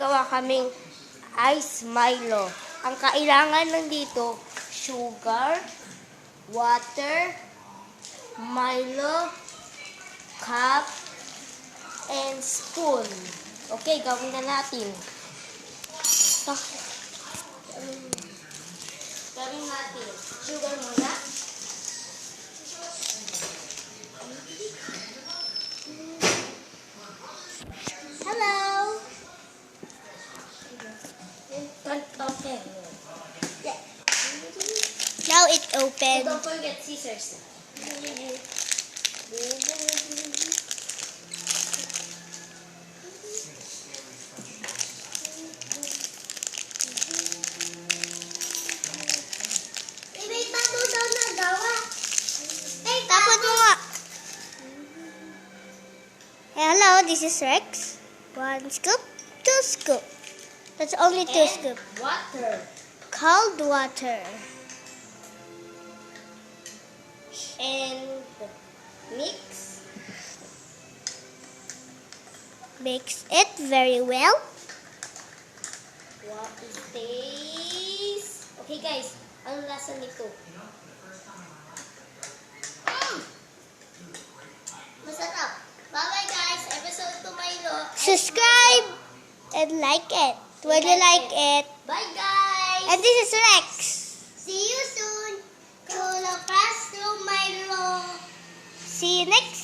gagawa kaming ice Milo. Ang kailangan lang dito, sugar, water, Milo, cup, and spoon. Okay, gawin na natin. Gawin natin. Sugar muna. Hello! Okay. Yeah. Now it's open. Don't forget scissors. Tapos mo nga. Hello, this is Rex. 1 scoop, 2 scoop. That's only 2 scoop. Water. Cold water. And mix. Mix it very well. What is this? Okay guys, anong lasa nito? Masarap. Bye-bye guys. Episode 2 Milo. Subscribe and like it. When you like it. Bye guys. And this is Rex. See you soon. To the classroom Milo. See you next